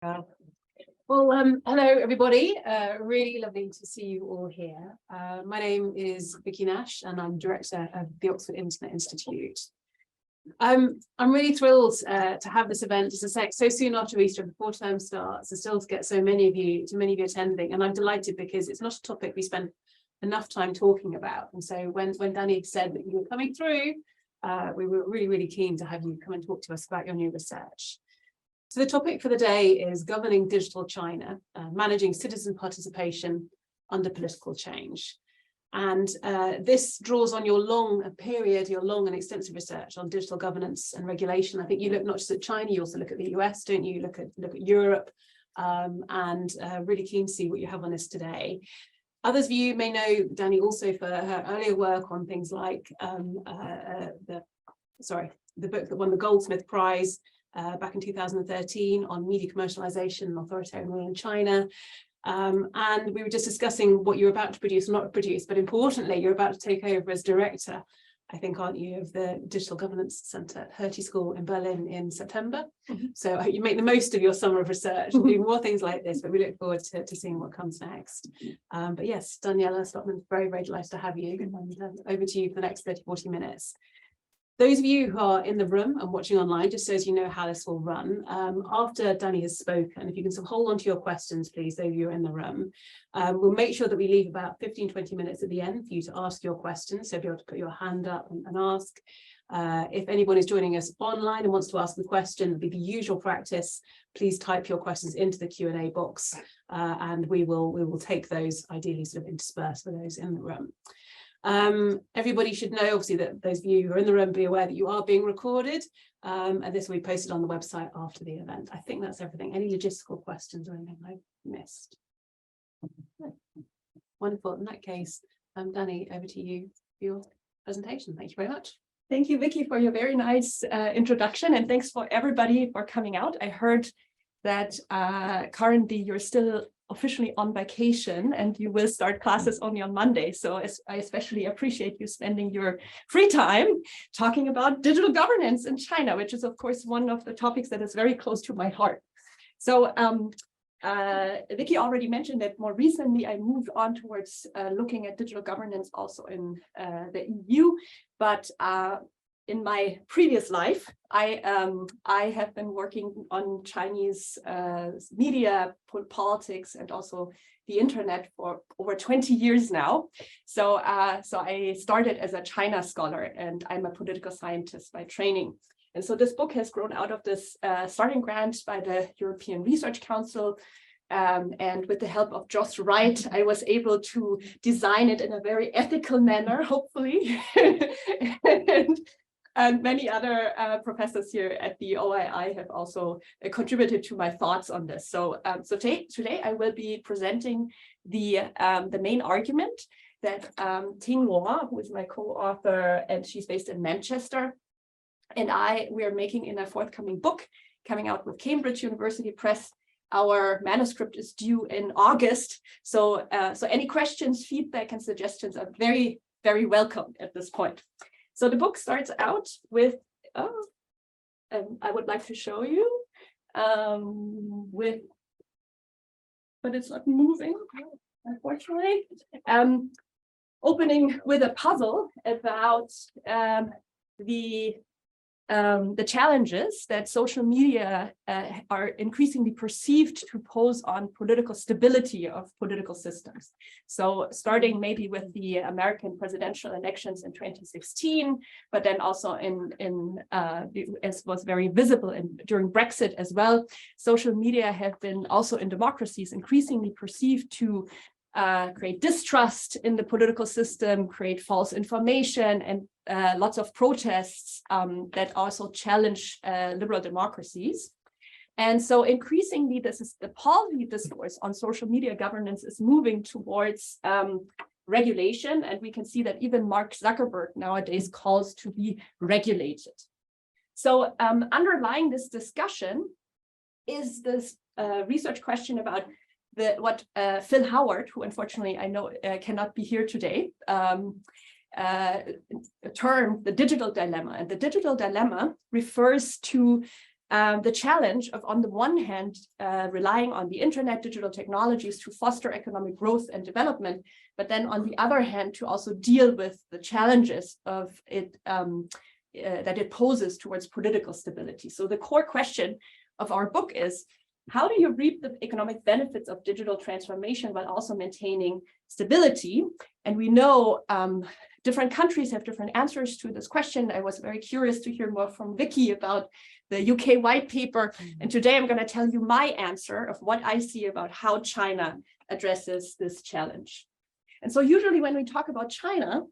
Well, hello everybody. Really lovely to see you all here. My name is Vicky Nash and I'm director of the Oxford Internet Institute. I'm really thrilled to have this event, as I say, so soon after Easter, before term starts, and still to get so many of you attending. And I'm delighted because it's not a topic we spend enough time talking about. And so when Danny said that you were coming through, we were really keen to have you come and talk to us about your new research. So the topic for the day is governing digital China, managing citizen participation under political change. And this draws on your long and extensive research on digital governance and regulation. I think you look not just at China, you also look at the US, don't you? You look at Europe, and really keen to see what you have on this today. Others of you may know Danny also for her earlier work on things like the book that won the Goldsmith Prize back in 2013 on media commercialization and authoritarian rule in China. And we were just discussing what you're about to produce or not produce, but importantly, you're about to take over as director, I think, aren't you, of the Digital Governance Center at Hertie School in Berlin in September. So I hope you make the most of your summer of research and do more things like this, but we look forward to seeing what comes next. But yes, Daniela, Stockmann, very delighted to have you. And over to you for the next 30-40 minutes. Those of you who are in the room and watching online, just so as you know how this will run, after Danny has spoken, if you can sort of hold on to your questions, please, those of you who are in the room, we'll make sure that we leave about 15-20 minutes at the end for you to ask your questions, so be able to put your hand up and ask. If anyone is joining us online and wants to ask the question, it'll be the usual practice. Please type your questions into the Q&A box, and we will take those, ideally sort of interspersed with those in the room. Everybody should know, obviously, that those of you who are in the room be aware that you are being recorded, and this will be posted on the website after the event. I think that's everything. Any logistical questions or anything I've missed? Wonderful. In that case, Danny, over to you for your presentation. Thank you very much. Thank you, Vicky, for your very nice introduction, and thanks for everybody for coming out. I heard that currently you're still officially on vacation and you will start classes only on Monday. So I especially appreciate you spending your free time talking about digital governance in China, which is, of course, one of the topics that is very close to my heart. So Vicky already mentioned that more recently I moved on towards looking at digital governance also in the EU, but in my previous life, I have been working on Chinese media, politics, and also the internet for over 20 years now. So I started as a China scholar, and I'm a political scientist by training. And so this book has grown out of this starting grant by the European Research Council. And with the help of Joss Wright, I was able to design it in a very ethical manner, hopefully. And many other professors here at the OII have also contributed to my thoughts on this. So, today I will be presenting the main argument that Ting Luo, who is my co-author, and she's based in Manchester, and we are making in a forthcoming book coming out with Cambridge University Press. Our manuscript is due in August. So, so any questions, feedback, and suggestions are very welcome at this point. So the book starts out with, I would like to show you, but it's not moving, unfortunately. Opening with a puzzle about the challenges that social media are increasingly perceived to pose on political stability of political systems. So starting maybe with the American presidential elections in 2016, but then also as was very visible during Brexit as well, social media have been also in democracies increasingly perceived to create distrust in the political system, create false information, and lots of protests that also challenge liberal democracies. And so increasingly, the policy discourse on social media governance is moving towards regulation. And we can see that even Mark Zuckerberg nowadays calls to be regulated. So underlying this discussion is this research question about what Phil Howard, who unfortunately I know cannot be here today, termed the digital dilemma. And the digital dilemma refers to the challenge of, on the one hand, relying on the internet, digital technologies to foster economic growth and development, but then on the other hand, to also deal with the challenges of it that it poses towards political stability. So the core question of our book is, how do you reap the economic benefits of digital transformation while also maintaining stability? And we know different countries have different answers to this question. I was very curious to hear more from Vicky about the UK white paper. And today I'm going to tell you my answer of what I see about how China addresses this challenge. And so usually when we talk about China,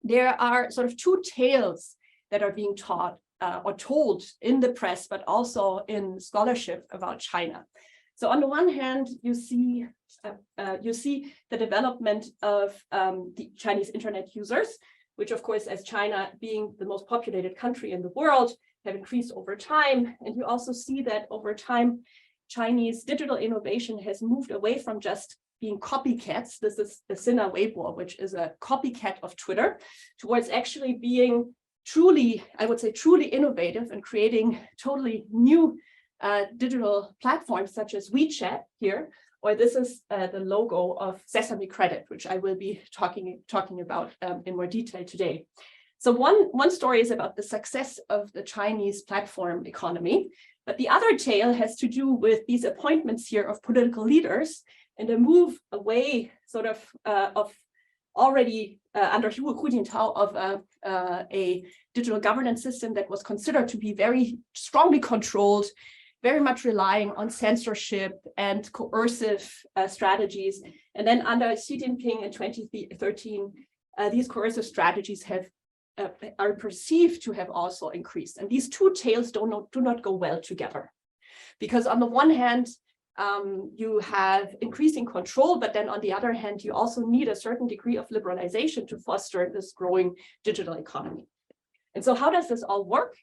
there are sort of two tales that are being taught or told in the press, but also in scholarship about China. So on the one hand, you see the development of the Chinese internet users, which of course, as China being the most populated country in the world, have increased over time. And you also see that over time, Chinese digital innovation has moved away from just being copycats. This is the Sina Weibo, which is a copycat of Twitter, towards actually being truly, I would say, truly innovative and creating totally new digital platforms such as WeChat here, or this is the logo of Sesame Credit, which I will be talking about in more detail today. So one story is about the success of the Chinese platform economy, but the other tale has to do with these appointments here of political leaders and a move away sort of already under Hu Jintao of a digital governance system that was considered to be very strongly controlled, very much relying on censorship and coercive strategies. And then under Xi Jinping in 2013, these coercive strategies are perceived to have also increased. And these two tales do not go well together. Because on the one hand, you have increasing control, but then on the other hand, you also need a certain degree of liberalization to foster this growing digital economy. And so how does this all work?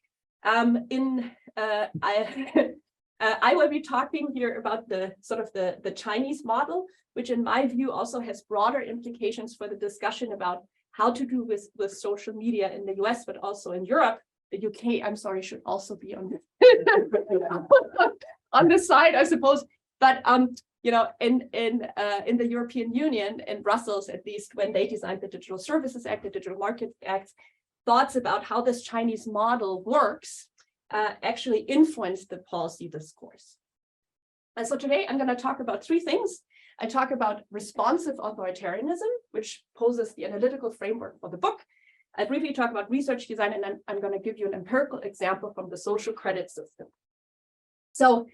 I will be talking here about the sort of the Chinese model, which in my view also has broader implications for the discussion about how to do with social media in the US, but also in Europe. The UK, I'm sorry, should also be on on this side, I suppose. But you know, in the European Union, in Brussels, at least, when they designed the Digital Services Act, the Digital Market Act, thoughts about how this Chinese model works actually influenced the policy discourse. And so today I'm going to talk about three things. I talk about responsive authoritarianism, which poses the analytical framework for the book. I briefly talk about research design, and then I'm going to give you an empirical example from the social credit system. So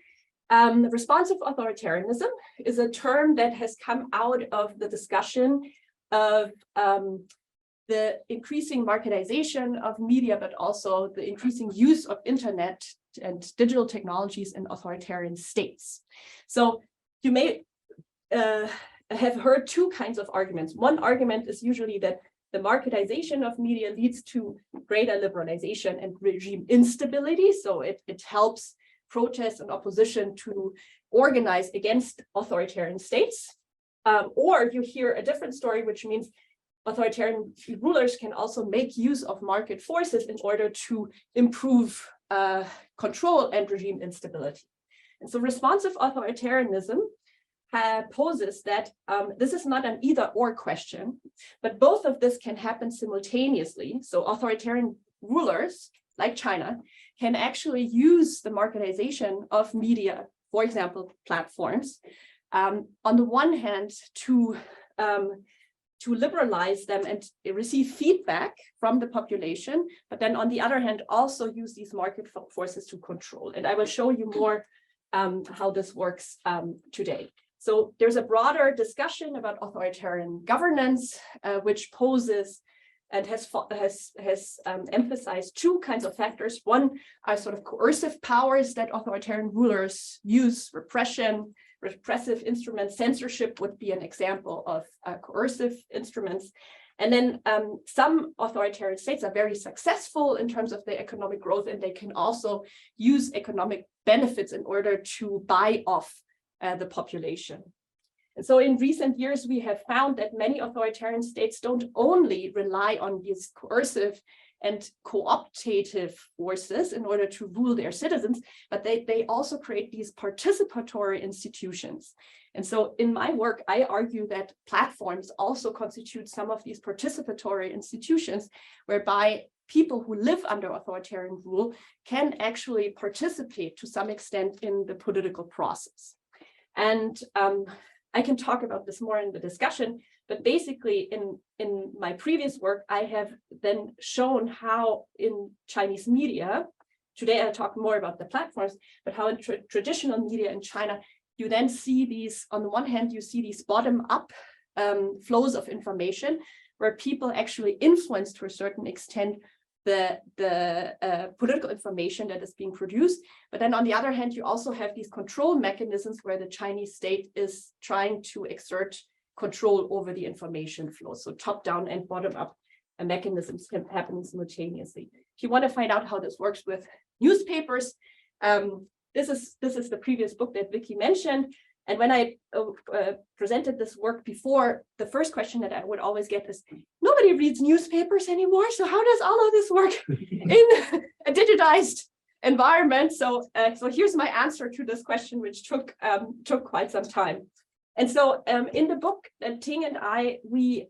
responsive authoritarianism is a term that has come out of the discussion of the increasing marketization of media, but also the increasing use of internet and digital technologies in authoritarian states. So you may have heard two kinds of arguments. One argument is usually that the marketization of media leads to greater liberalization and regime instability. So it helps protest and opposition to organize against authoritarian states. Or you hear a different story, which means authoritarian rulers can also make use of market forces in order to improve control and regime instability. And so responsive authoritarianism poses that this is not an either-or question, but both of this can happen simultaneously. So authoritarian rulers, like China, can actually use the marketization of media, for example, platforms, on the one hand to liberalize them and receive feedback from the population, but then on the other hand, also use these market forces to control. And I will show you more how this works today. So there's a broader discussion about authoritarian governance, which poses and has emphasized two kinds of factors. One are sort of coercive powers that authoritarian rulers use, repressive instruments. Censorship would be an example of coercive instruments. And then some authoritarian states are very successful in terms of their economic growth, and they can also use economic benefits in order to buy off the population. And so in recent years, we have found that many authoritarian states don't only rely on these coercive and cooptative forces in order to rule their citizens, but they also create these participatory institutions. And so in my work, I argue that platforms also constitute some of these participatory institutions whereby people who live under authoritarian rule can actually participate to some extent in the political process. And I can talk about this more in the discussion, but basically in my previous work, I have then shown how in Chinese media, today I'll talk more about the platforms, but how in traditional media in China, you then see these, on the one hand, you see these bottom-up flows of information where people actually influence to a certain extent the political information that is being produced. But then on the other hand, you also have these control mechanisms where the Chinese state is trying to exert control over the information flow. So top-down and bottom-up mechanisms can happen simultaneously. If you want to find out how this works with newspapers, this is the previous book that Vicky mentioned. And when I presented this work before, the first question that I would always get is, nobody reads newspapers anymore, so how does all of this work in a digitized environment? So here's my answer to this question, which took quite some time. And so in the book, Ting and I, we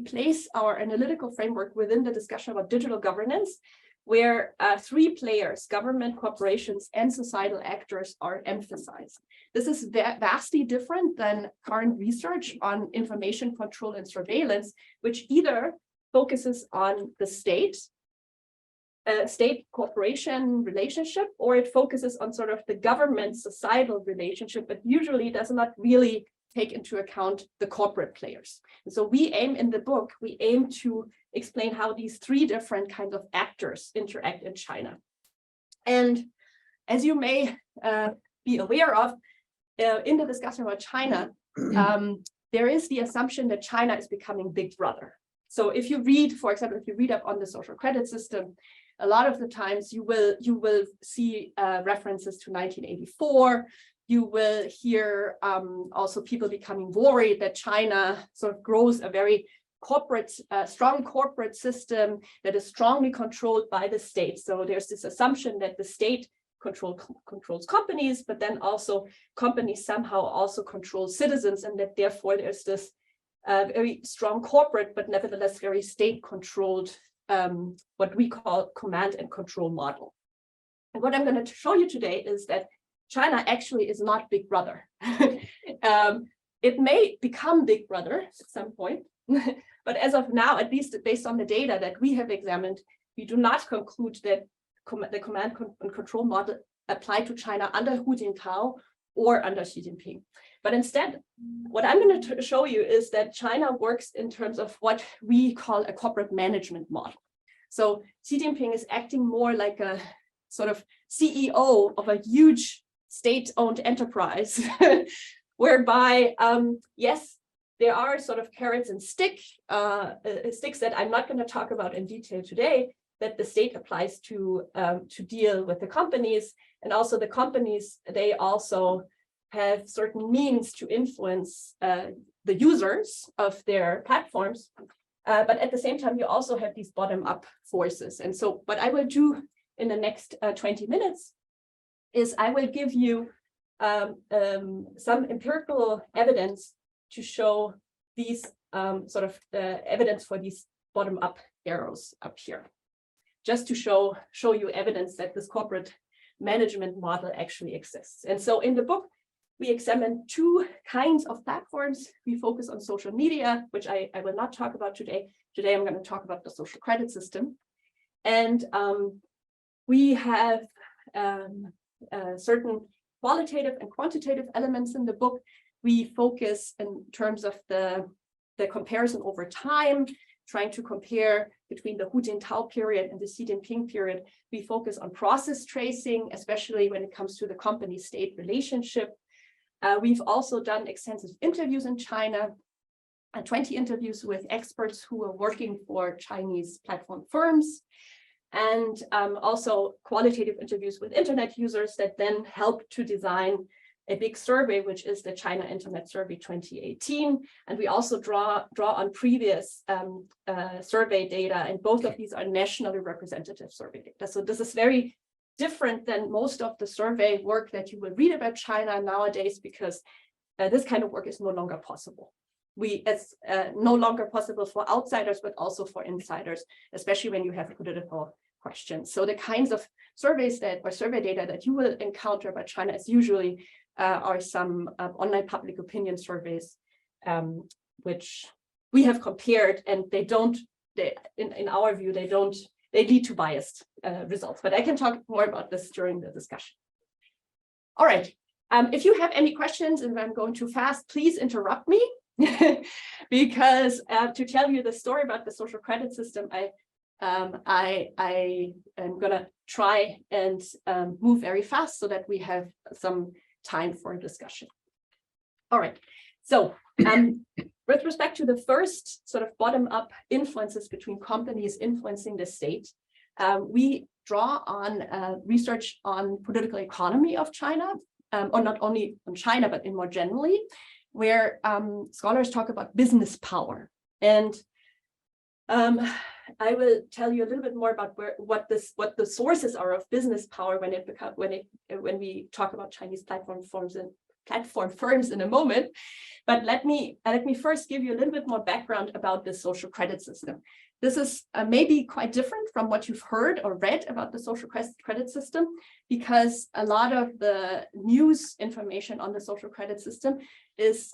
place our analytical framework within the discussion about digital governance, where three players, government, corporations, and societal actors are emphasized. This is vastly different than current research on information control and surveillance, which either focuses on the state-corporation relationship, or it focuses on sort of the government-societal relationship, but usually does not really take into account the corporate players. And so we aim in the book, we aim to explain how these three different kinds of actors interact in China. And as you may be aware of, in the discussion about China, there is the assumption that China is becoming Big Brother. So if you read, for example, if you read up on the social credit system, a lot of the times you will see references to 1984. You will hear also people becoming worried that China sort of grows a very strong corporate system that is strongly controlled by the state. So there's this assumption that the state controls companies, but then also companies somehow also control citizens, and that therefore there's this very strong corporate, but nevertheless very state-controlled, what we call command and control model. And what I'm going to show you today is that China actually is not Big Brother. It may become Big Brother at some point, but as of now, at least based on the data that we have examined, we do not conclude that the command and control model apply to China under Hu Jintao or under Xi Jinping. But instead, what I'm going to show you is that China works in terms of what we call a corporate management model. So Xi Jinping is acting more like a sort of CEO of a huge state-owned enterprise, whereby, yes, there are sort of carrots and sticks that I'm not going to talk about in detail today, that the state applies to deal with the companies. And also the companies, they also have certain means to influence the users of their platforms. But at the same time, you also have these bottom-up forces. And so what I will do in the next 20 minutes is I will give you some empirical evidence to show these sort of evidence for these bottom-up arrows up here, just to show you evidence that this corporate management model actually exists. And so in the book, we examine two kinds of platforms. We focus on social media, which I will not talk about today. Today, I'm going to talk about the social credit system. And we have certain qualitative and quantitative elements in the book. We focus in terms of the comparison over time, trying to compare between the Hu Jintao period and the Xi Jinping period. We focus on process tracing, especially when it comes to the company-state relationship. We've also done extensive interviews in China, 20 interviews with experts who are working for Chinese platform firms, and also qualitative interviews with internet users that then help to design a big survey, which is the China Internet Survey 2018. And we also draw on previous survey data, and both of these are nationally representative survey data. So this is very different than most of the survey work that you will read about China nowadays, because this kind of work is no longer possible. It's no longer possible for outsiders, but also for insiders, especially when you have political questions. So the kinds of surveys or survey data that you will encounter about China is usually are some online public opinion surveys, which we have compared, and in our view, they lead to biased results. But I can talk more about this during the discussion. All right. If you have any questions and I'm going too fast, please interrupt me, because to tell you the story about the social credit system, I am going to try and move very fast so that we have some time for discussion. All right. So with respect to the first sort of bottom-up influences between companies influencing the state, we draw on research on political economy of China, or not only on China, but in more generally, where scholars talk about business power. And I will tell you a little bit more about what the sources are of business power when we talk about Chinese platform firms in a moment. But let me first give you a little bit more background about the social credit system. This is maybe quite different from what you've heard or read about the social credit system, because a lot of the news information on the social credit system is,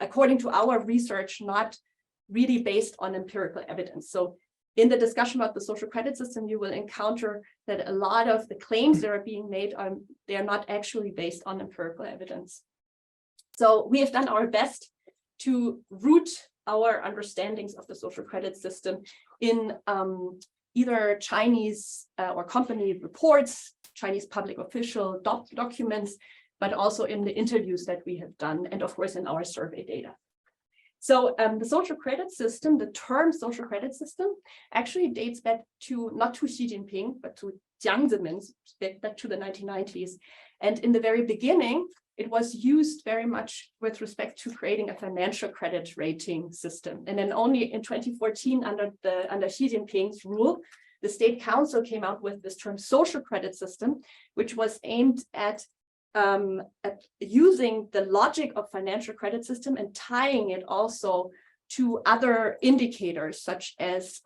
according to our research, not really based on empirical evidence. So in the discussion about the social credit system, you will encounter that a lot of the claims that are being made they are not actually based on empirical evidence. So we have done our best to root our understandings of the social credit system in either Chinese or company reports, Chinese public official documents, but also in the interviews that we have done, and of course in our survey data. So the social credit system, the term social credit system, actually dates back to, not to Xi Jinping, but to Jiang Zemin's, back to the 1990s. And in the very beginning, it was used very much with respect to creating a financial credit rating system. And then only in 2014, under Xi Jinping's rule, the State Council came out with this term social credit system, which was aimed at using the logic of financial credit system and tying it also to other indicators, such as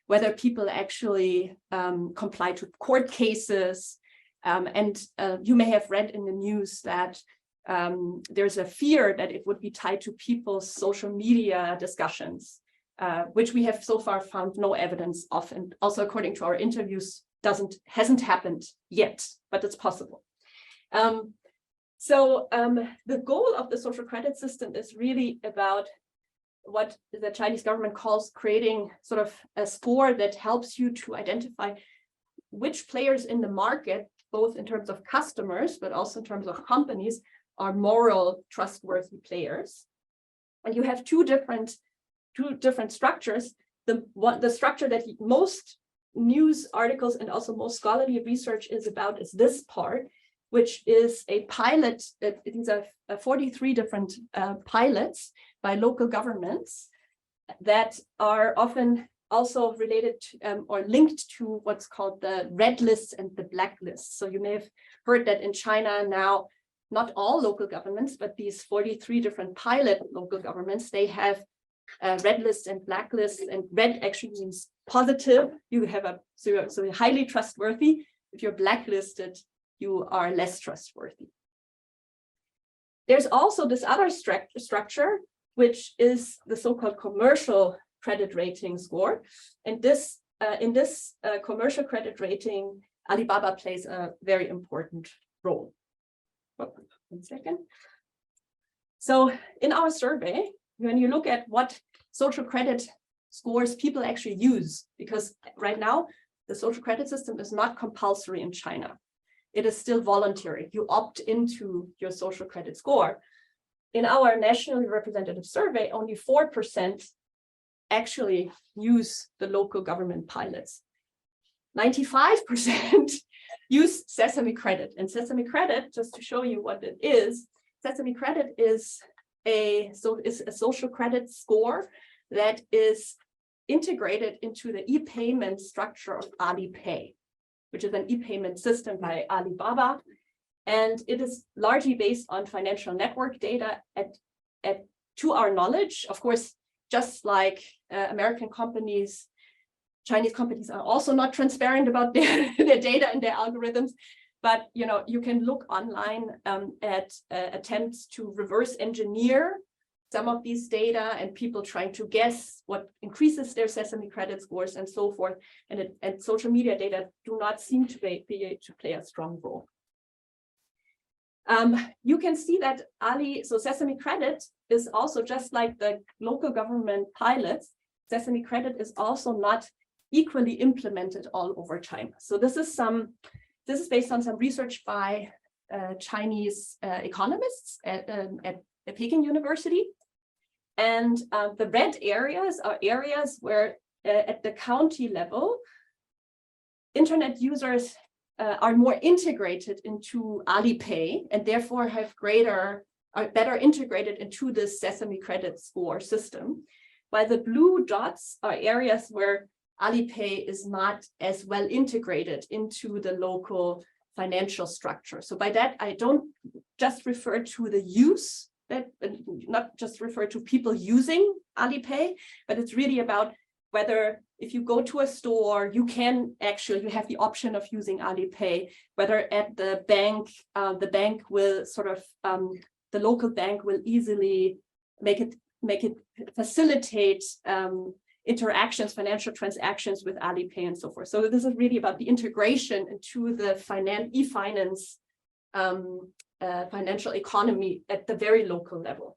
whether people actually comply to court cases. And you may have read in the news that there's a fear that it would be tied to people's social media discussions, which we have so far found no evidence of. And also, according to our interviews, hasn't happened yet, but it's possible. So the goal of the social credit system is really about what the Chinese government calls creating sort of a score that helps you to identify which players in the market, both in terms of customers, but also in terms of companies, are moral, trustworthy players. And you have two different structures. The structure that most news articles and also most scholarly research is about is this part, which is a pilot. These are 43 different pilots by local governments that are often also related to, or linked to what's called the red lists and the black lists. So you may have heard that in China now, not all local governments, but these 43 different pilot local governments, they have red lists and black lists, and red actually means positive. You have so you're highly trustworthy. If you're blacklisted, you are less trustworthy. There's also this other structure, which is the so-called commercial credit rating score. And this in this commercial credit rating, Alibaba plays a very important role. Oh, 1 second. So in our survey, when you look at what social credit scores people actually use, because right now the social credit system is not compulsory in China. It is still voluntary. You opt into your social credit score. In our nationally representative survey, only 4% actually use the local government pilots. 95% use Sesame Credit. And Sesame Credit, just to show you what it is, Sesame Credit is a social credit score that is integrated into the e-payment structure of Alipay, which is an e-payment system by Alibaba. And it is largely based on financial network data to our knowledge. Of course, just like American companies, Chinese companies are also not transparent about their data and their algorithms. But you can look online at attempts to reverse engineer some of these data and people trying to guess what increases their Sesame Credit scores and so forth. And social media data do not seem to play a strong role. You can see that Sesame Credit is also, just like the local government pilots, Sesame Credit is also not equally implemented all over China. So this is based on some research by Chinese economists at Peking University. And the red areas are areas where at the county level, internet users are more integrated into Alipay and therefore are better integrated into the Sesame Credit score system. While the blue dots are areas where Alipay is not as well integrated into the local financial structure. So by that, I don't just refer to the use, not just refer to people using Alipay, but it's really about whether if you go to a store, you have the option of using Alipay, whether at the bank, the local bank will easily make it facilitate interactions, financial transactions with Alipay and so forth. So this is really about the integration into the e-finance financial economy at the very local level.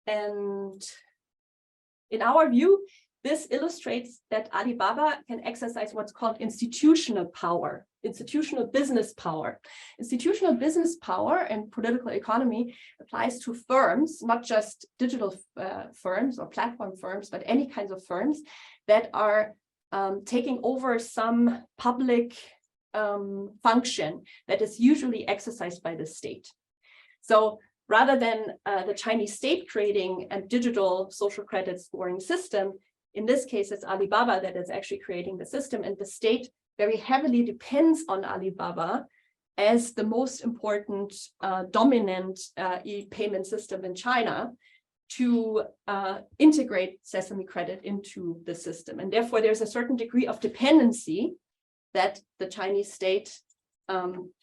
And in our view, this illustrates that Alibaba can exercise what's called institutional power, institutional business power. Institutional business power and political economy applies to firms, not just digital firms or platform firms, but any kinds of firms that are taking over some public function that is usually exercised by the state. So rather than the Chinese state creating a digital social credit scoring system, in this case, it's Alibaba that is actually creating the system, and the state very heavily depends on Alibaba as the most important dominant e-payment system in China to integrate Sesame Credit into the system. And therefore, there's a certain degree of dependency that the Chinese state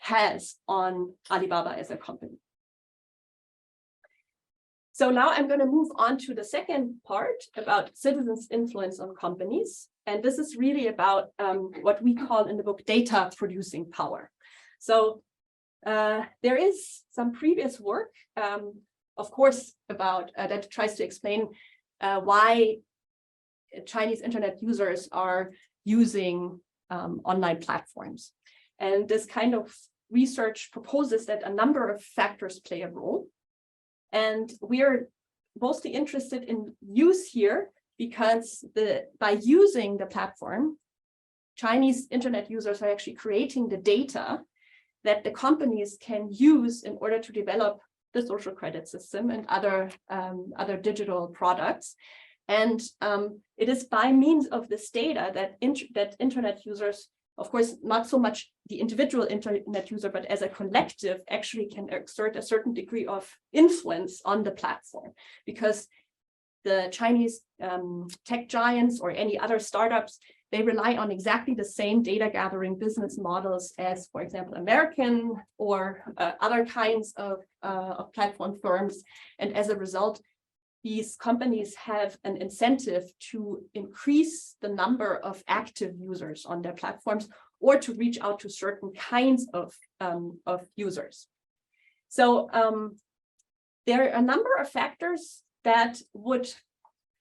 has on Alibaba as a company. So now I'm going to move on to the second part about citizens' influence on companies. And this is really about what we call in the book data producing power. So there is some previous work, of course, about that tries to explain why Chinese internet users are using online platforms. And this kind of research proposes that a number of factors play a role. And we're mostly interested in use here because by using the platform, Chinese internet users are actually creating the data that the companies can use in order to develop the social credit system and other digital products. And it is by means of this data that internet users, of course, not so much the individual internet user, but as a collective actually can exert a certain degree of influence on the platform, because the Chinese tech giants or any other startups, they rely on exactly the same data gathering business models as, for example, American or other kinds of platform firms. And as a result, these companies have an incentive to increase the number of active users on their platforms or to reach out to certain kinds of users. So there are a number of factors that would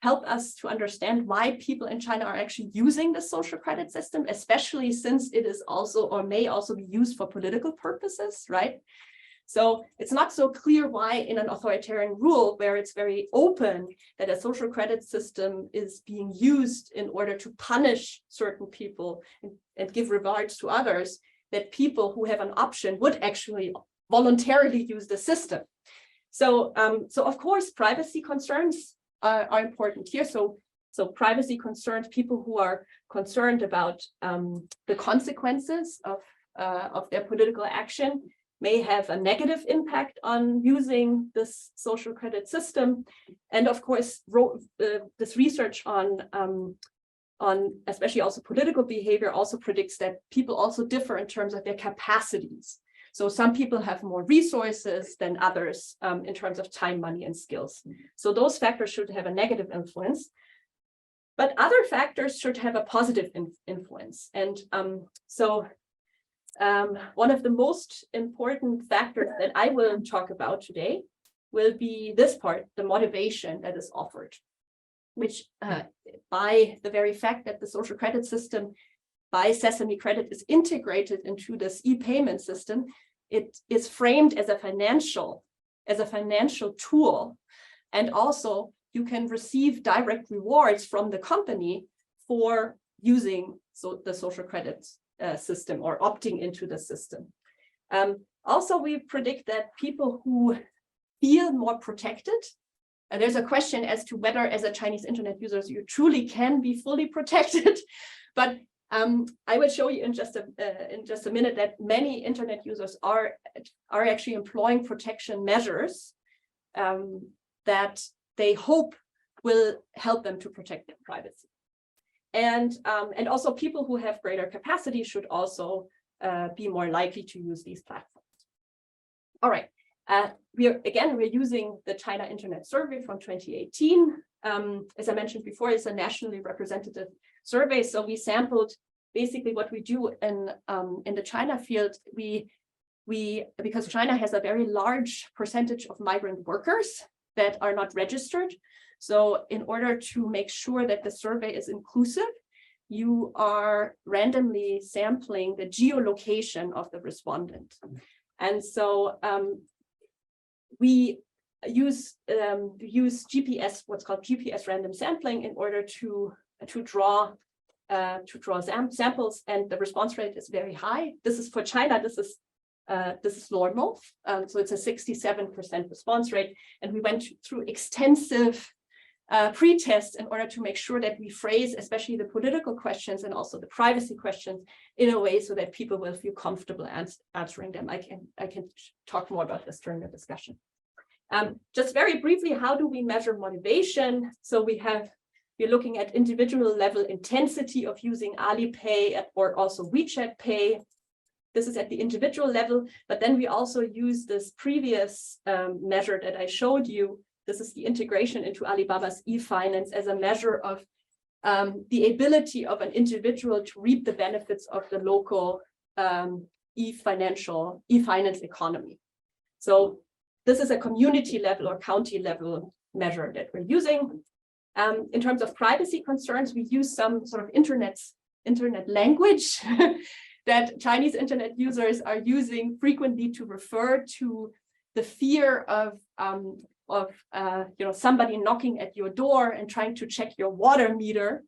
help us to understand why people in China are actually using the social credit system, especially since it is also or may also be used for political purposes, right? So it's not so clear why in an authoritarian rule where it's very open that a social credit system is being used in order to punish certain people and give rewards to others, that people who have an option would actually voluntarily use the system. So, so of course, privacy concerns are important here. So privacy concerns, people who are concerned about the consequences of their political action may have a negative impact on using this social credit system. And of course, this research on especially also political behavior also predicts that people also differ in terms of their capacities. So some people have more resources than others in terms of time, money, and skills. So those factors should have a negative influence. But other factors should have a positive influence. And one of the most important factors that I will talk about today will be this part, the motivation that is offered, which by the very fact that the social credit system by Sesame Credit is integrated into this e-payment system, it is framed as a financial tool. And also you can receive direct rewards from the company for using the social credit system or opting into the system. Also, we predict that people who feel more protected, and there's a question as to whether as a Chinese internet user you truly can be fully protected, but I will show you in just a minute that many internet users are actually employing protection measures that they hope will help them to protect their privacy. And also people who have greater capacity should also be more likely to use these platforms. All right, we're using the China Internet Survey from 2018. As I mentioned before, it's a nationally representative survey. So we sampled basically what we do in the China field. Because China has a very large percentage of migrant workers that are not registered. So in order to make sure that the survey is inclusive, you are randomly sampling the geolocation of the respondent. And so we use GPS, what's called GPS random sampling, in order to draw samples, and the response rate is very high. This is for China. This is normal. So it's a 67% response rate, and we went through extensive pre-tests in order to make sure that we phrase, especially the political questions and also the privacy questions, in a way so that people will feel comfortable answering them. I can talk more about this during the discussion. Just very briefly, how do we measure motivation? So we're looking at individual level intensity of using Alipay or also WeChat Pay. This is at the individual level, but then we also use this previous measure that I showed you. This is the integration into Alibaba's e-finance as a measure of the ability of an individual to reap the benefits of the local e-finance economy. So this is a community level or county level measure that we're using. In terms of privacy concerns, we use some sort of internet language that Chinese internet users are using frequently to refer to the fear of somebody knocking at your door and trying to check your water meter,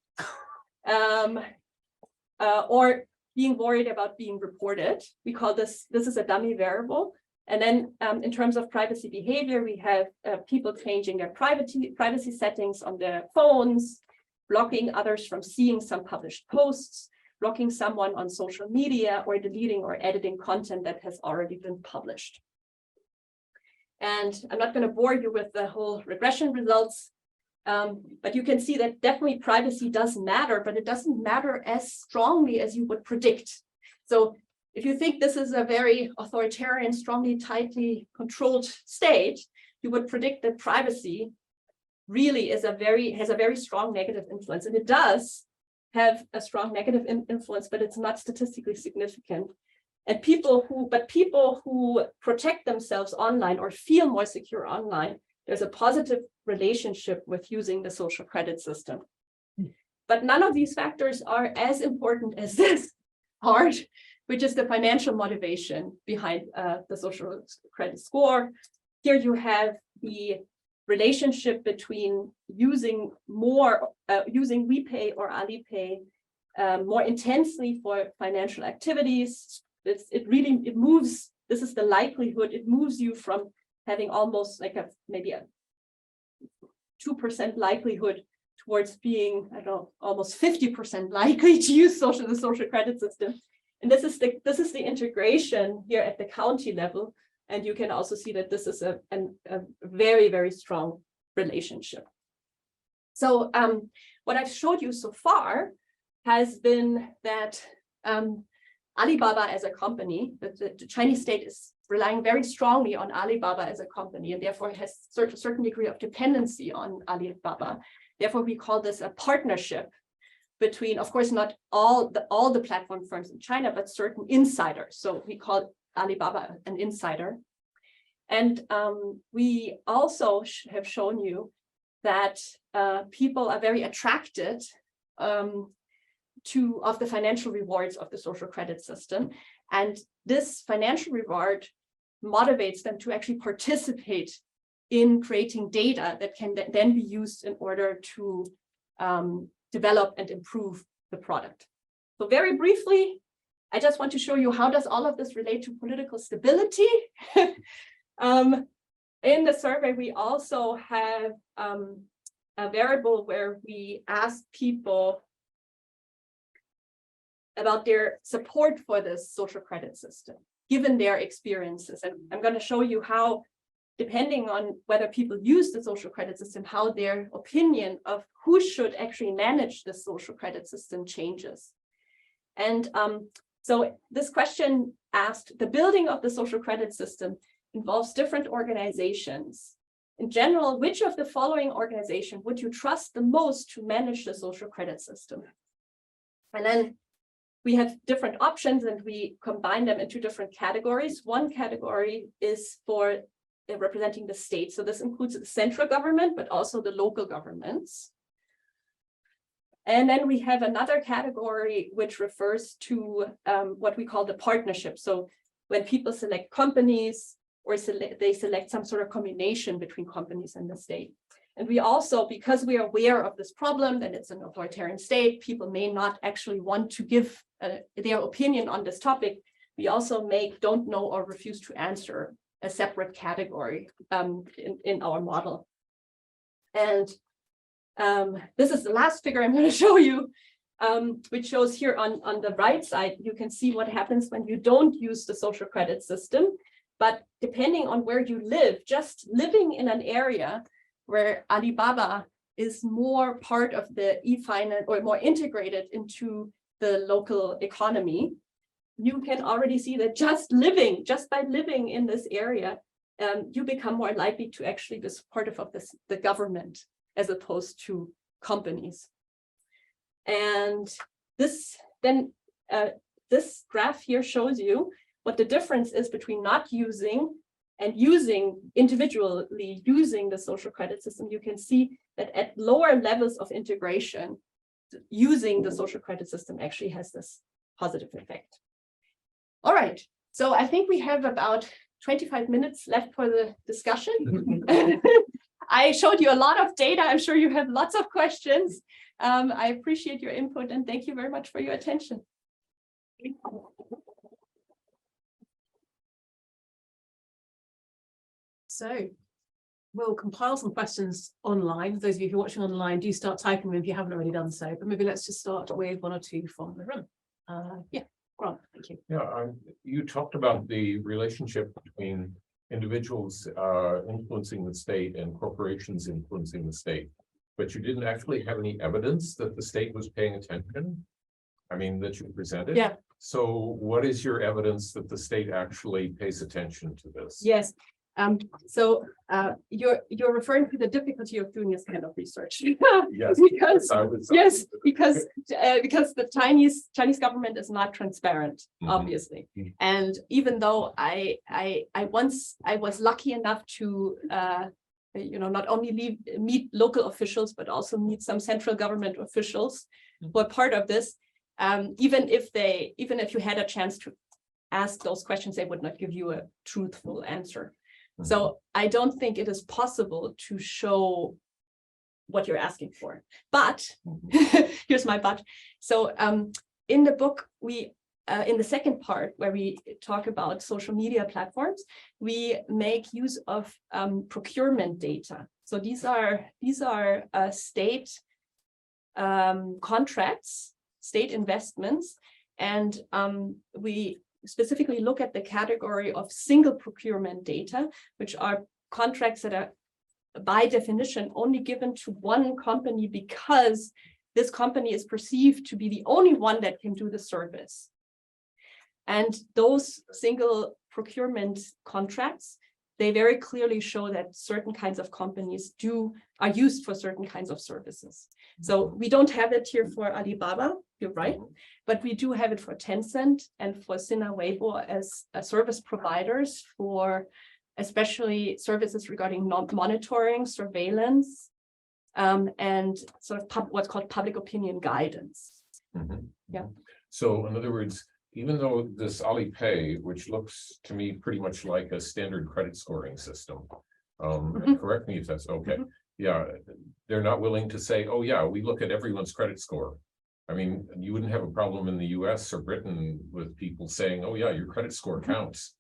or being worried about being reported. We call this is a dummy variable. And then in terms of privacy behavior, we have people changing their privacy settings on their phones, blocking others from seeing some published posts, blocking someone on social media, or deleting or editing content that has already been published. And I'm not going to bore you with the whole regression results, but you can see that definitely privacy does matter, but it doesn't matter as strongly as you would predict. So if you think this is a very authoritarian, strongly, tightly controlled state, you would predict that privacy really has a very strong negative influence. And it does have a strong negative influence, but it's not statistically significant. And people who protect themselves online or feel more secure online, there's a positive relationship with using the social credit system. But none of these factors are as important as this part, which is the financial motivation behind the social credit score. Here you have the relationship between using WePay or Alipay more intensely for financial activities. It moves. This is the likelihood. It moves you from having almost like maybe a 2% likelihood towards being, I don't know, almost 50% likely to use the social credit system. And this is the integration here at the county level. And you can also see that this is a very, very strong relationship. So what I've showed you so far has been that Alibaba as a company, the Chinese state is relying very strongly on Alibaba as a company, and therefore has a certain degree of dependency on Alibaba. Therefore, we call this a partnership between, of course, not all the platform firms in China, but certain insiders. So we call Alibaba an insider. And we also have shown you that people are very attracted of the financial rewards of the social credit system. And this financial reward motivates them to actually participate in creating data that can then be used in order to develop and improve the product. So very briefly, I just want to show you how does all of this relate to political stability. In the survey, we also have a variable where we ask people about their support for this social credit system, given their experiences. And I'm going to show you how, depending on whether people use the social credit system, how their opinion of who should actually manage the social credit system changes. And so this question asked, the building of the social credit system involves different organizations. In general, which of the following organization would you trust the most to manage the social credit system? And then we have different options and we combine them into different categories. One category is for representing the state. So this includes the central government, but also the local governments. And then we have another category which refers to what we call the partnership. So when people select companies or they select some sort of combination between companies and the state. And we also, because we are aware of this problem, that it's an authoritarian state, people may not actually want to give their opinion on this topic. We also don't know or refuse to answer a separate category in our model. And this is the last figure I'm going to show you, which shows here on the right side, you can see what happens when you don't use the social credit system. But depending on where you live, just living in an area where Alibaba is more part of the e-finance or more integrated into the local economy, you can already see that just by living in this area, you become more likely to actually be part of the government as opposed to companies. And this graph here shows you what the difference is between not using and individually using the social credit system. You can see that at lower levels of integration, using the social credit system actually has this positive effect. All right, so I think we have about 25 minutes left for the discussion. I showed you a lot of data. I'm sure you have lots of questions. I appreciate your input and thank you very much for your attention. So we'll compile some questions online. For those of you who are watching online, do start typing them if you haven't already done so. But maybe let's just start with one or two from the room. Yeah, Grant, thank you. Yeah, you talked about the relationship between individuals influencing the state and corporations influencing the state, but you didn't actually have any evidence that the state was paying attention. I mean, that you presented. Yeah. So what is your evidence that the state actually pays attention to this? Yes. So you're referring to the difficulty of doing this kind of research. Yes, because the Chinese government is not transparent, obviously. And even though I was lucky enough to not only meet local officials but also meet some central government officials who are part of this, even if you had a chance to ask those questions, they would not give you a truthful answer. So I don't think it is possible to show what you're asking for. But here's my but. So in the book, we in the second part where we talk about social media platforms, we make use of procurement data. So these are state contracts, state investments, and we specifically look at the category of single procurement data, which are contracts that are by definition only given to one company because this company is perceived to be the only one that can do the service. And those single procurement contracts, they very clearly show that certain kinds of companies are used for certain kinds of services. So we don't have it here for Alibaba, you're right, but we do have it for Tencent and for Sina Weibo as service providers for especially services regarding monitoring, surveillance, and sort of what's called public opinion guidance. Yeah. So in other words, even though this Alipay, which looks to me pretty much like a standard credit scoring system, correct me if that's okay. Yeah, they're not willing to say, oh yeah, we look at everyone's credit score. I mean, you wouldn't have a problem in the US or Britain with people saying, oh yeah, your credit score counts.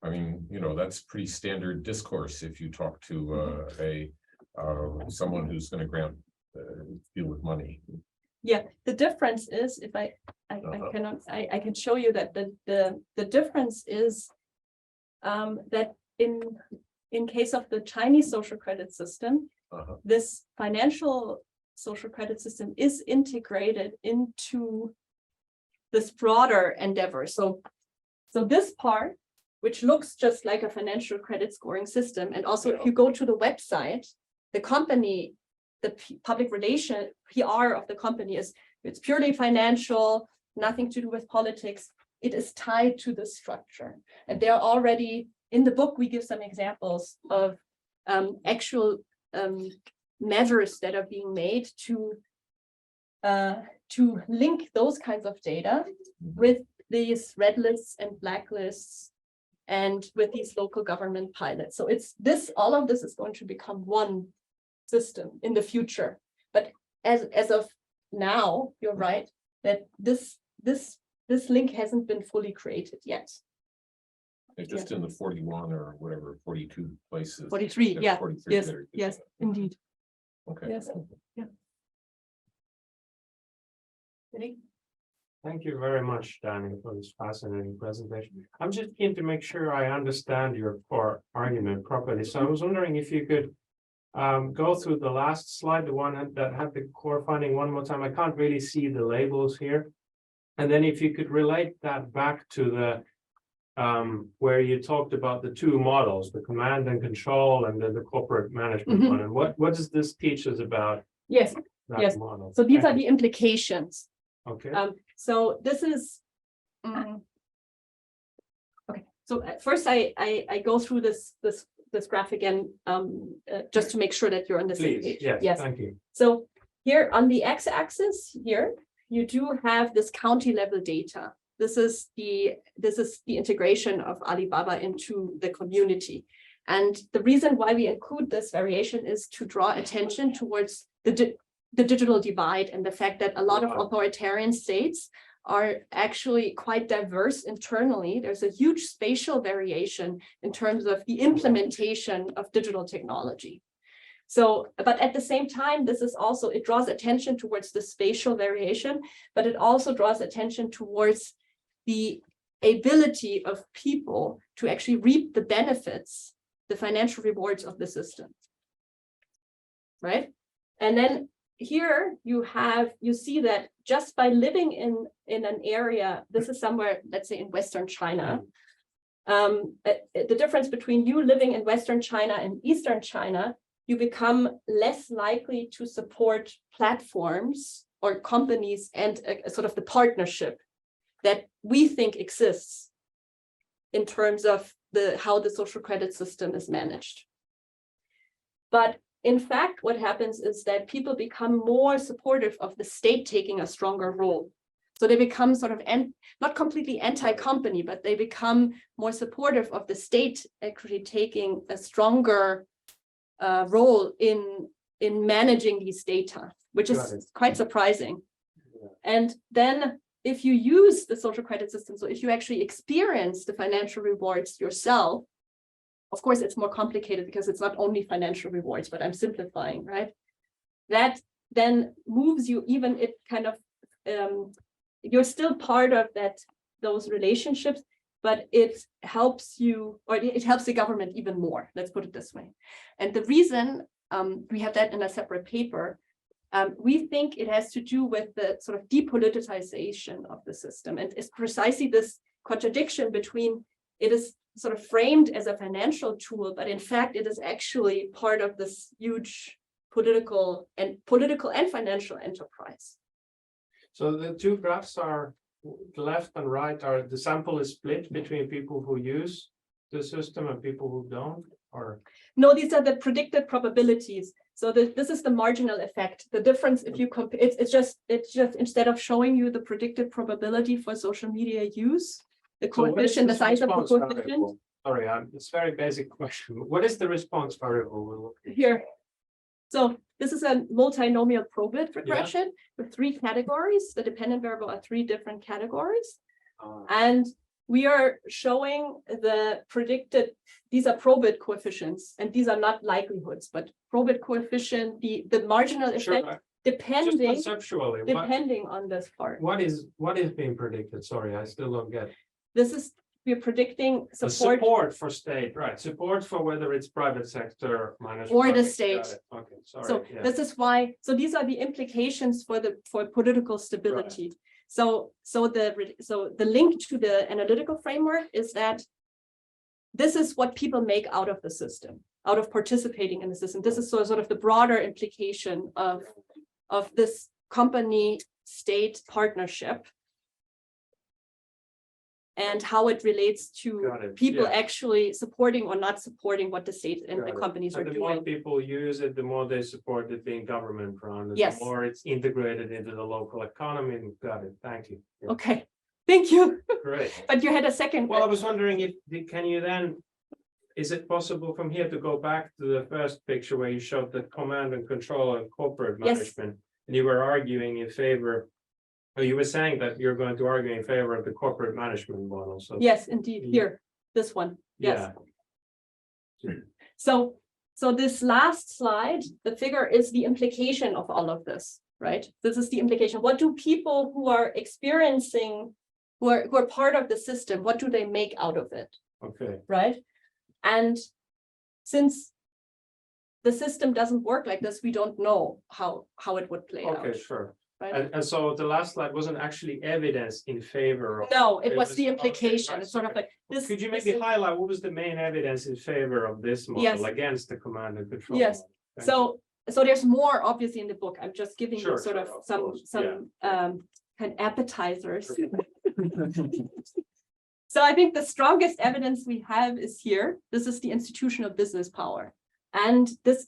I mean, you know, that's pretty standard discourse if you talk to someone who's going to grant deal with money. Yeah, the difference is, if I can show you that the difference is that in case of the Chinese social credit system, this financial social credit system is integrated into this broader endeavor. So this part, which looks just like a financial credit scoring system, and also if you go to the website, the company, the public relation PR of the company it's purely financial, nothing to do with politics. It is tied to the structure. And they're already, in the book, we give some examples of actual measures that are being made to link those kinds of data with these red lists and blacklists and with these local government pilots. So all of this is going to become one system in the future. But as of now, you're right that this link hasn't been fully created yet. They're just in the 41 or whatever, 42 places. 43, yeah. 43 Yes, yes, indeed. Okay. Yes, yeah. Ready? Thank you very much, Daniela, for this fascinating presentation. I'm just keen to make sure I understand your core argument properly. So I was wondering if you could go through the last slide, the one that had the core finding one more time. I can't really see the labels here. And then if you could relate that back to the where you talked about the two models, the command and control, and then the corporate management one. And what does this teach us about Yes, that yes. model? So these are the implications. Okay. So this is okay. So first, I go through this graph again, just to make sure that you're on the same page. Yes, thank you. So here on the x-axis, here you do have this county level data. This is the integration of Alibaba into the community, and the reason why we include this variation is to draw attention towards the digital divide and the fact that a lot of authoritarian states are actually quite diverse internally. There's a huge spatial variation in terms of the implementation of digital technology. So, but at the same time, it draws attention towards the spatial variation, but it also draws attention towards the ability of people to actually reap the benefits, the financial rewards of the system, right? And then here you see that just by living in an area, this is somewhere, let's say in Western China, the difference between you living in Western China and Eastern China, you become less likely to support platforms or companies and a sort of the partnership that we think exists in terms of how the social credit system is managed. But in fact, what happens is that people become more supportive of the state taking a stronger role. So they become sort of not completely anti-company, but they become more supportive of the state actually taking a stronger role in managing these data, which is quite surprising. Yeah. And then if you use the social credit system, so if you actually experience the financial rewards yourself, of course, it's more complicated because it's not only financial rewards, but I'm simplifying, right? That then moves you, even it kind of, you're still part of those relationships, but it helps you, or it helps the government even more. Let's put it this way. And the reason we have that in a separate paper, we think it has to do with the sort of depoliticization of the system. And it's precisely this contradiction between it is sort of framed as a financial tool, but in fact, it is actually part of this huge political and financial enterprise. So the two graphs are the left and right, are the sample is split between people who use the system and people who don't, or? No, these are the predicted probabilities. So this is the marginal effect. The difference, if you compare, it's just instead of showing you the predicted probability for social media use, the coefficient, the size of the coefficient. Sorry, it's a very basic question. What is the response variable we're looking at? Here. So this is a multinomial probit regression with 3 categories. The dependent variable are 3 different categories. And we are showing the predicted, these are probit coefficients, and these are not likelihoods, but probit coefficient, the marginal effect, depending, just conceptually, depending on this part. What is being predicted? Sorry, I still don't get. This is, we're predicting The support for state, right? Support for whether it's private sector managed or the project. state. Got it. Okay, sorry. So yeah. this is why, so these are the implications for political stability. Right. So the link to the analytical framework is that this is what people make out of the system, out of participating in the system. This is sort of the broader implication of this company state partnership and how it relates to people actually supporting or not supporting what the state and the companies are doing. The doing. more people use it, the more they support it being government run, and Yes. the more it's integrated into the local economy. Got it. Thank you. Yeah. Okay, thank you. Great. But you had a second. Well, I was wondering can you then, is it possible from here to go back to the first picture where you showed the command and control and corporate management, and you were arguing in favor. Oh, you were saying that you're going to argue in favor of the corporate management model. So Yes, indeed. Here, this one. Yes. Yeah. So this last slide, the figure is the implication of all of this, right? This is the implication. What do people who are experiencing, who are part of the system, what do they make out of it? Okay. Right? And since the system doesn't work like this, we don't know how it would play out. Okay, sure. Right? And so the last slide wasn't actually evidence in favor of. No, it was the implication. Okay, It's sort of like this. Could you maybe highlight what was the main evidence in favor of this model against the command and control? Yes. Model? So there's more obviously in the book. I'm just giving you sort of course, some kind of appetizers. So I think the strongest evidence we have is here. This is the institutional business power. And this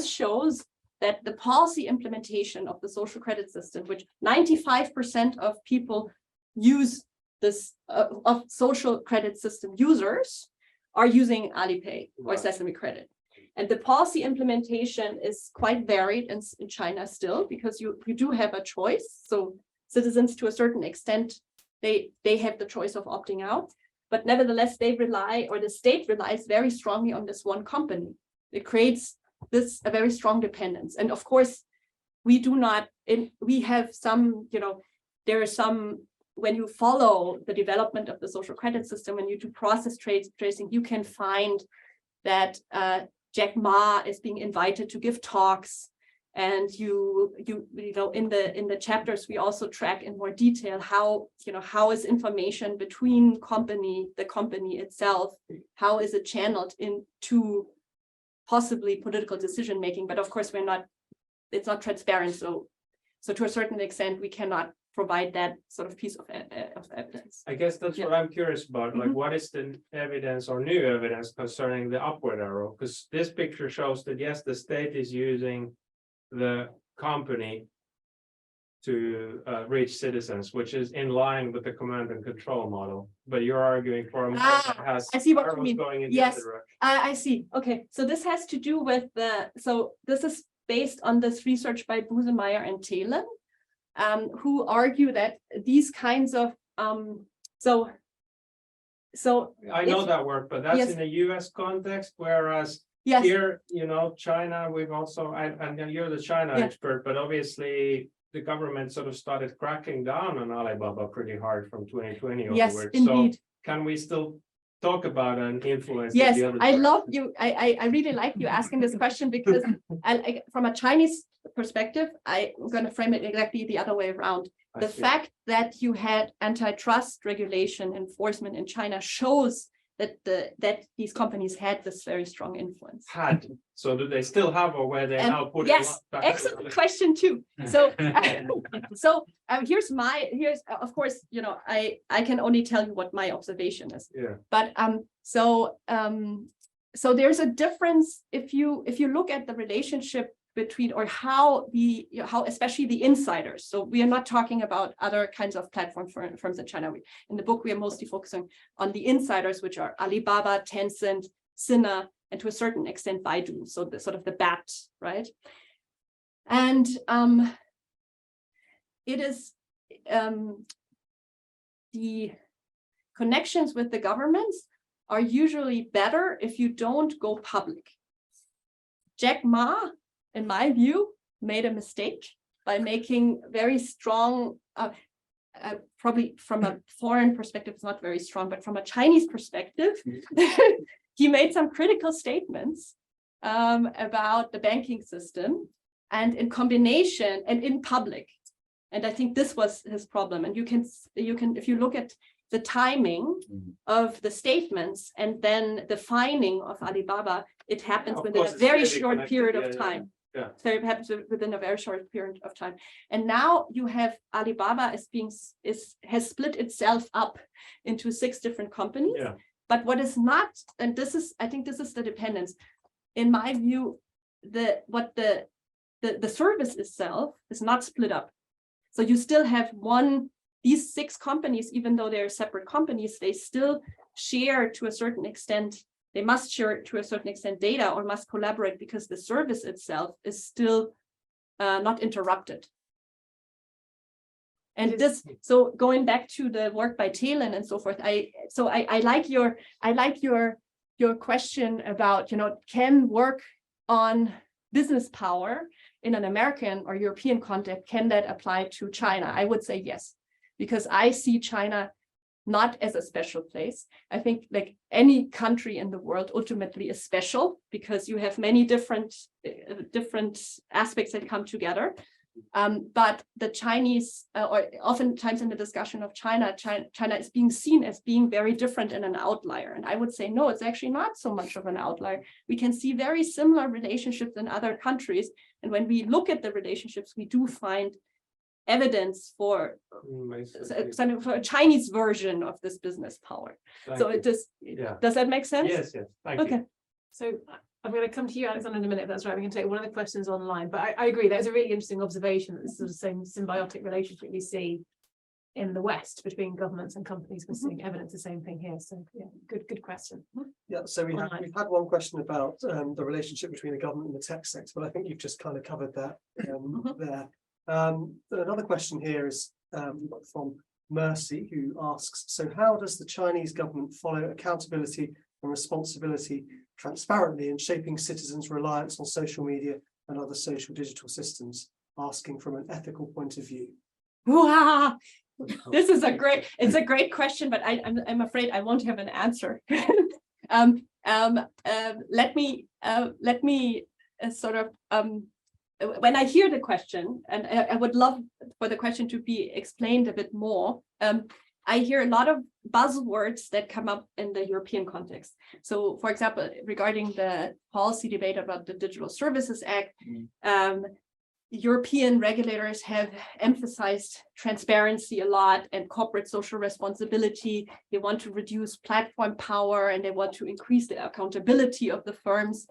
shows that the policy implementation of the social credit system, which 95% of people use this of social credit system users are using Alipay or Sesame Credit. And the policy implementation is quite varied in China still, because you do have a choice. So citizens, to a certain extent, they have the choice of opting out, but nevertheless, they rely, or the state relies very strongly on this one company. It creates a very strong dependence. And of course, we have some, there are some, when you follow the development of the social credit system, when you do process tracing, you can find that Jack Ma is being invited to give talks. And in the chapters, we also track in more detail how is information between the company itself, how is it channeled into possibly political decision making. But of course, it's not transparent. So to a certain extent, we cannot provide that sort of piece of evidence. I guess that's what I'm curious about. Like, what is the evidence or new evidence concerning the upward arrow? Because this picture shows that yes, the state is using the company to reach citizens, which is in line with the command and control model. But you're arguing for a model that has I see what you arrows mean. going in Yes. the other direction. I see. Okay, so this has to do with this is based on this research by Busemeyer and Thelen, who argue that these kinds of I know that work, but that's Yes. in the US context, whereas yes, here, China, we've also, and you're the China Yeah. expert, but obviously the government sort of started cracking down on Alibaba pretty hard from 2020 yes, onwards. indeed. So can we still talk about an influence? in Yes, the other I direction? love you. I really like you asking this question because from a Chinese perspective, I'm going to frame it exactly the other way around. I The see. fact that you had antitrust regulation enforcement in China shows that these companies had this very strong influence. Had, so do they still have, or where they now put Yes, it back? excellent question too. So, here's of course, I can only tell you what my observation is. Yeah, But so there's a difference if you look at the relationship between, or how especially the insiders. So we are not talking about other kinds of platform firms in China. In the book, we are mostly focusing on the insiders, which are Alibaba, Tencent, Sina, and to a certain extent Baidu. So the sort of the BAT, right? And it is the connections with the governments are usually better if you don't go public. Jack Ma, in my view, made a mistake by making very strong, probably from a foreign perspective, it's not very strong, but from a Chinese perspective, he made some critical statements about the banking system, and in combination and in public. And I think this was his problem. And you can, if you look at the timing of the statements and then the fining of Alibaba, it happens of within course, a it's very really short connected. period Yeah, of yeah, time. yeah. So it happens within a very short period of time. And now you have Alibaba has split itself up into 6 different companies. Yeah. But what is not, and I think this is the dependence. In my view, the service itself is not split up. So you still have these 6 companies, even though they're separate companies, they still share to a certain extent. They must share to a certain extent data, or must collaborate, because the service itself is still not interrupted. And so going back to the work by Thelen and so forth, I like your question about, can work on business power in an American or European context, can that apply to China? I would say yes, because I see China not as a special place. I think like any country in the world ultimately is special, because you have many different aspects that come together. But the Chinese, or oftentimes in the discussion of China is being seen as being very different and an outlier. And I would say, no, it's actually not so much of an outlier. We can see very similar relationships in other countries. And when we look at the relationships, we do find evidence for a Chinese version of this business power. So it just, does that make sense? Yes, thank you. So I'm going to come to you, Alexander, in a minute. If that's right. We can take one of the questions online. But I agree. That's a really interesting observation. That this is the same symbiotic relationship we see in the West between governments and companies. We're seeing evidence the same thing here. So yeah, good question. Yeah, so we've had one question about the relationship between the government and the tech sector, but I think you've just kind of covered that there. Another question here is from Mercy, who asks, so how does the Chinese government follow accountability and responsibility transparently in shaping citizens' reliance on social media and other social digital systems, asking from an ethical point of view? Wow, this is a great question, but I'm afraid I won't have an answer. Let me sort of when I hear the question, and I would love for the question to be explained a bit more, I hear a lot of buzzwords that come up in the European context. So, for example, regarding the policy debate about the Digital Services Act, European regulators have emphasized transparency a lot and corporate social responsibility. They want to reduce platform power, and they want to increase the accountability of the firms.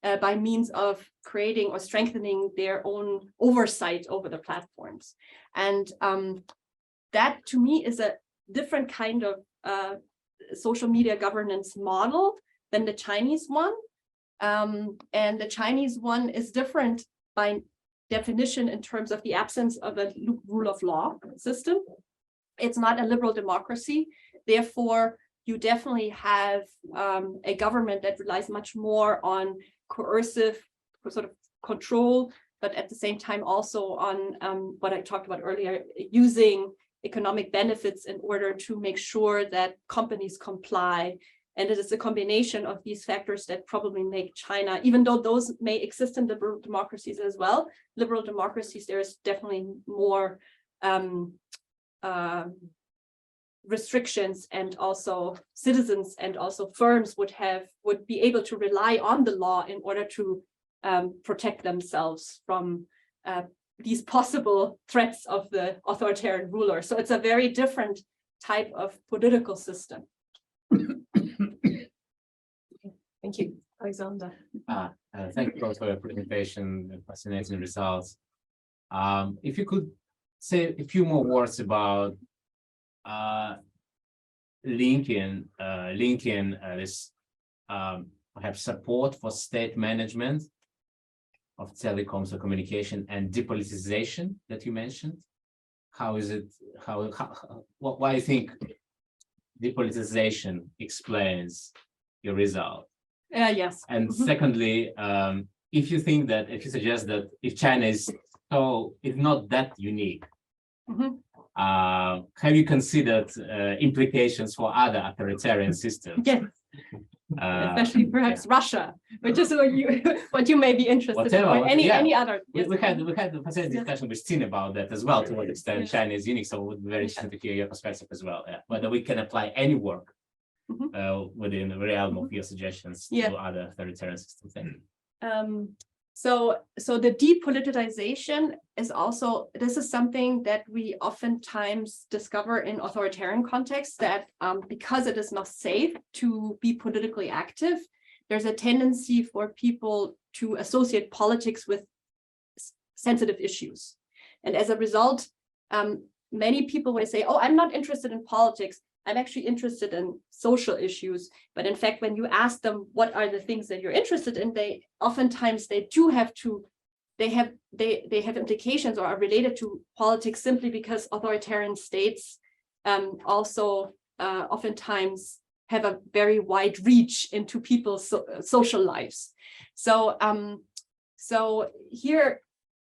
by means of creating or strengthening their own oversight over the platforms. And that to me is a different kind of social media governance model than the Chinese one. And the Chinese one is different by definition in terms of the absence of a rule of law system. It's not a liberal democracy. Therefore, you definitely have a government that relies much more on coercive sort of control, but at the same time also on what I talked about earlier, using economic benefits in order to make sure that companies comply. And it is a combination of these factors that probably make China, even though those may exist in liberal democracies as well, liberal democracies, there is definitely more restrictions, and also citizens and also firms would be able to rely on the law in order to protect themselves from these possible threats of the authoritarian ruler. So it's a very different type of political system. Thank you, Alexander. Thank you both for your presentation, fascinating results. If you could say a few more words about linking this perhaps support for state management of telecoms or communication and depoliticization that you mentioned. How is it? Why do you think depoliticization explains your result? Yes. And secondly, if you suggest that if China is not that unique, have you considered implications for other authoritarian systems? Yes. Especially perhaps Russia, which is what you may be interested in, or any other. We had a fascinating discussion with Tin about that as well, to what extent China is unique. So it would be very interesting to hear your perspective as well. Whether we can apply any work within the realm of your suggestions to other authoritarian systems. So the depoliticization is also, this is something that we oftentimes discover in authoritarian contexts, that because it is not safe to be politically active, there's a tendency for people to associate politics with sensitive issues. And as a result, many people will say, oh, I'm not interested in politics. I'm actually interested in social issues. But in fact, when you ask them what are the things that you're interested in, they oftentimes they have implications or are related to politics, simply because authoritarian states also oftentimes have a very wide reach into people's social lives. So here,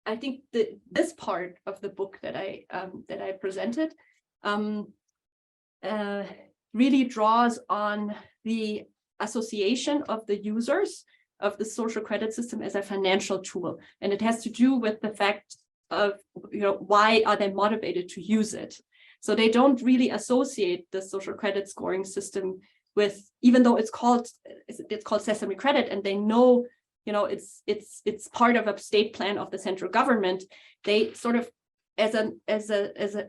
I think this part of the book that I presented really draws on the association of the users of the social credit system as a financial tool. And it has to do with the fact of, why are they motivated to use it? So they don't really associate the social credit scoring system with, even though it's called Sesame Credit, and they know, it's part of a state plan of the central government. They sort of, as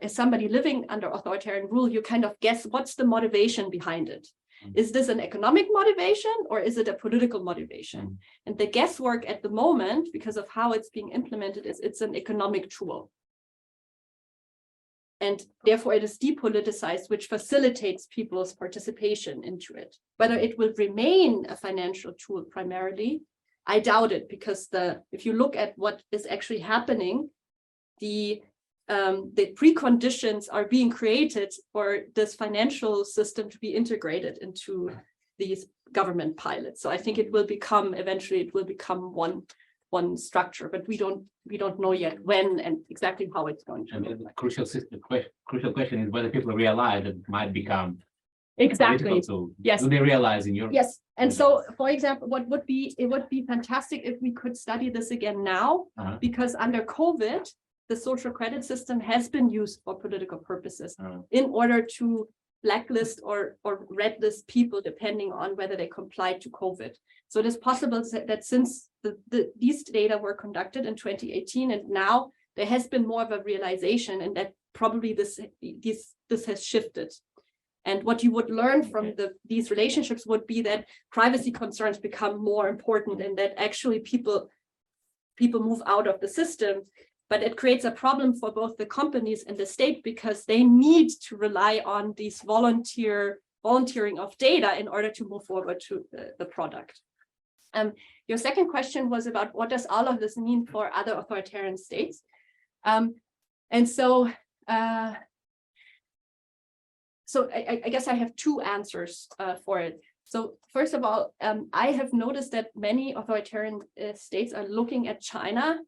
somebody living under authoritarian rule, you kind of guess what's the motivation behind it. Is this an economic motivation or is it a political motivation? And the guesswork at the moment, because of how it's being implemented, is it's an economic tool. And therefore it is depoliticized, which facilitates people's participation into it. Whether it will remain a financial tool primarily, I doubt it, because if you look at what is actually happening, the preconditions are being created for this financial system to be integrated into these government pilots. So I think it will become, eventually it will become one structure, but we don't know yet when and exactly how it's going to look like. Crucial question is whether people realize that it might become exactly. So yes. Do they realize in Europe? Yes. And so, for example, it would be fantastic if we could study this again now, because under COVID, the social credit system has been used for political purposes in order to blacklist or redlist people depending on whether they complied to COVID. So it is possible that since these data were conducted in 2018 and now there has been more of a realization, and that probably this has shifted. And what you would learn from these relationships would be that privacy concerns become more important, and that actually people move out of the system. But it creates a problem for both the companies and the state, because they need to rely on these volunteering of data in order to move forward to the product. Your second question was about what does all of this mean for other authoritarian states? And so I guess I have two answers for it. So first of all, I have noticed that many authoritarian states are looking at China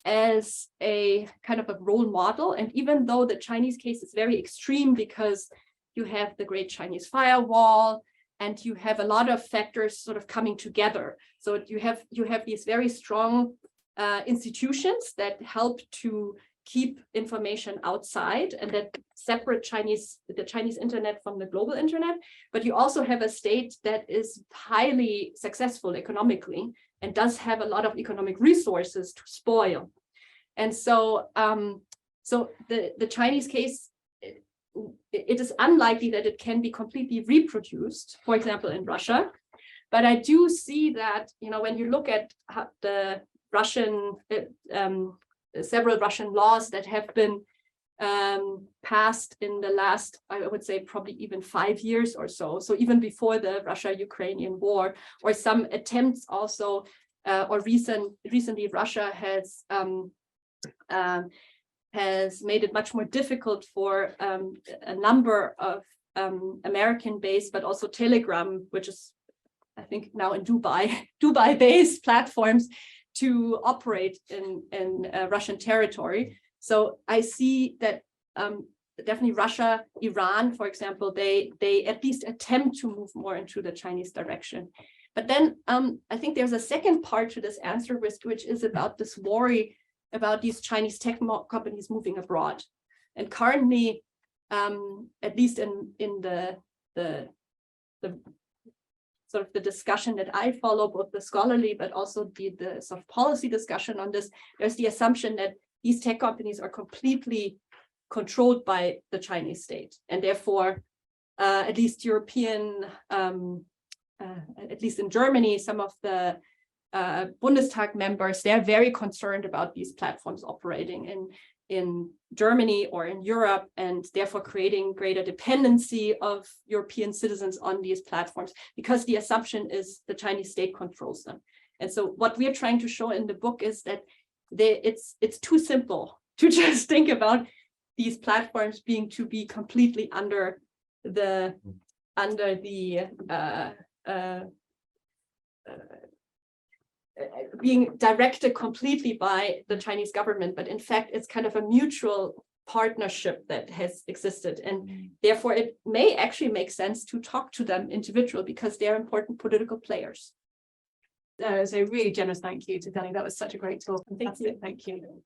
as a kind of a role model. And even though the Chinese case is very extreme, because you have the Great Chinese Firewall, and you have a lot of factors sort of coming together. So you have these very strong institutions that help to keep information outside and that separate the Chinese internet from the global internet. But you also have a state that is highly successful economically and does have a lot of economic resources to spoil. And so, the Chinese case, it is unlikely that it can be completely reproduced, for example, in Russia. But I do see that, when you look at the Russian, several Russian laws that have been passed in the last, I would say, probably even 5 years or so. So even before the Russia-Ukrainian war, or some attempts also, or recently Russia has made it much more difficult for a number of American-based, but also Telegram, which is, I think, now in Dubai-based platforms, to operate in Russian territory. So I see that definitely Russia, Iran, for example, they at least attempt to move more into the Chinese direction. But then I think there's a second part to this answer, which is about this worry about these Chinese tech companies moving abroad. And currently, at least in the sort of the discussion that I follow, both the scholarly but also the sort of policy discussion on this, there's the assumption that these tech companies are completely controlled by the Chinese state, and therefore, at least European, at least in Germany, some of the Bundestag members, they're very concerned about these platforms operating in Germany or in Europe, and therefore creating greater dependency of European citizens on these platforms, because the assumption is the Chinese state controls them. And so what we're trying to show in the book is that it's too simple to just think about these platforms being completely under the being directed completely by the Chinese government, but in fact, it's kind of a mutual partnership that has existed. And therefore, it may actually make sense to talk to them individually, because they're important political players. So really generous thank you to Danny. That was such a great talk. Thank you. Thank you.